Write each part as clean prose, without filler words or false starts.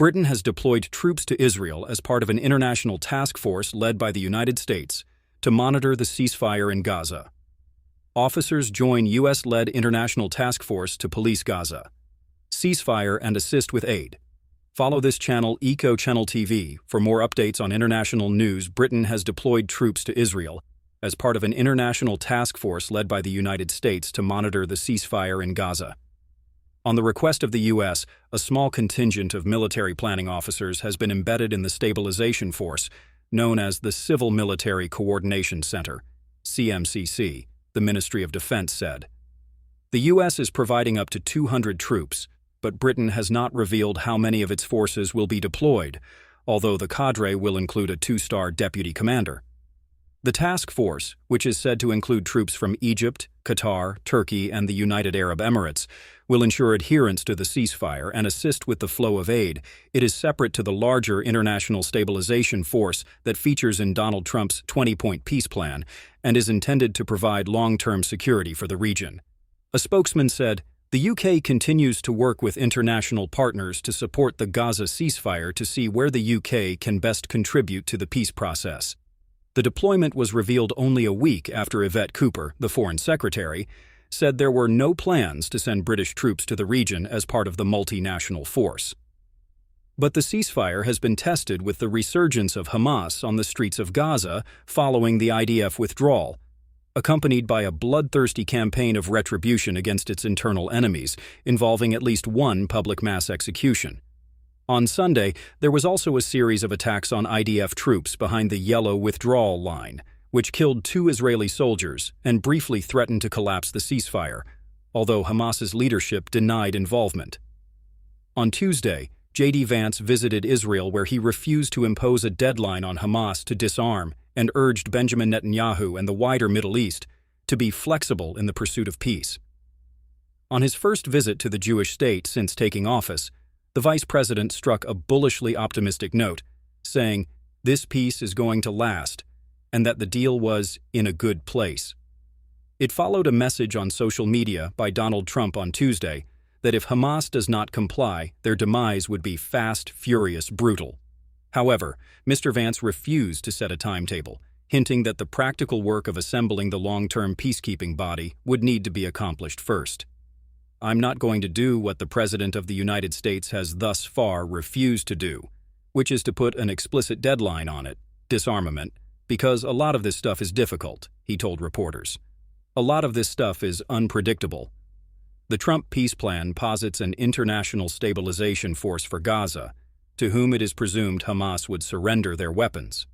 Britain has deployed troops to Israel as part of an international task force led by the United States to monitor the ceasefire in Gaza. Officers join U.S.-led international task force to police Gaza, ceasefire, and assist with aid. Follow this channel, ECOchnneltv, for more updates on international news. Britain has deployed troops to Israel as part of an international task force led by the United States to monitor the ceasefire in Gaza. On the request of the U.S., a small contingent of military planning officers has been embedded in the stabilisation force, known as the Civil Military Coordination Center, CMCC, the Ministry of Defense said. The U.S. is providing up to 200 troops, but Britain has not revealed how many of its forces will be deployed, although the cadre will include a 2-star deputy commander. The task force, which is said to include troops from Egypt, Qatar, Turkey, and the United Arab Emirates, will ensure adherence to the ceasefire and assist with the flow of aid. It is separate to the larger international stabilization force that features in Donald Trump's 20-point peace plan and is intended to provide long-term security for the region. A spokesman said, "The UK continues to work with international partners to support the Gaza ceasefire to see where the UK can best contribute to the peace process." The deployment was revealed only a week after Yvette Cooper, the Foreign Secretary, said there were no plans to send British troops to the region as part of the multinational force. But the ceasefire has been tested with the resurgence of Hamas on the streets of Gaza following the IDF withdrawal, accompanied by a bloodthirsty campaign of retribution against its internal enemies, involving at least one public mass execution. On Sunday, there was also a series of attacks on IDF troops behind the yellow withdrawal line, which killed 2 Israeli soldiers and briefly threatened to collapse the ceasefire, although Hamas's leadership denied involvement. On Tuesday, J.D. Vance visited Israel, where he refused to impose a deadline on Hamas to disarm and urged Benjamin Netanyahu and the wider Middle East to be flexible in the pursuit of peace. On his first visit to the Jewish state since taking office, the vice president struck a bullishly optimistic note, saying, "This peace is going to last," and that the deal was in a good place. It followed a message on social media by Donald Trump on Tuesday that if Hamas does not comply, their demise would be fast, furious, brutal. However, Mr. Vance refused to set a timetable, hinting that the practical work of assembling the long-term peacekeeping body would need to be accomplished first. "I'm not going to do what the President of the United States has thus far refused to do, which is to put an explicit deadline on it, disarmament, because a lot of this stuff is difficult," he told reporters. "A lot of this stuff is unpredictable." The Trump peace plan posits an international stabilization force for Gaza, to whom it is presumed Hamas would surrender their weapons.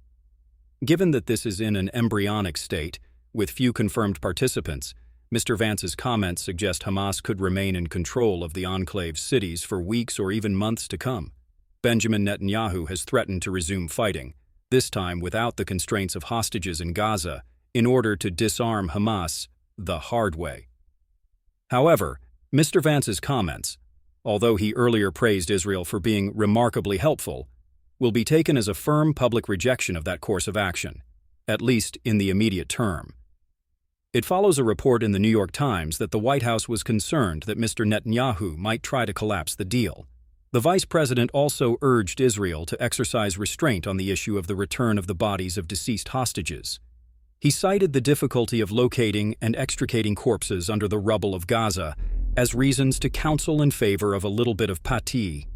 Given that this is in an embryonic state, with few confirmed participants, Mr. Vance's comments suggest Hamas could remain in control of the enclave's cities for weeks or even months to come. Benjamin Netanyahu has threatened to resume fighting, this time without the constraints of hostages in Gaza, in order to disarm Hamas the hard way. However, Mr. Vance's comments, although he earlier praised Israel for being remarkably helpful, will be taken as a firm public rejection of that course of action, at least in the immediate term. It follows a report in the New York Times that the White House was concerned that Mr. Netanyahu might try to collapse the deal. The vice president also urged Israel to exercise restraint on the issue of the return of the bodies of deceased hostages. He cited the difficulty of locating and extricating corpses under the rubble of Gaza as reasons to counsel in favor of a little bit of pati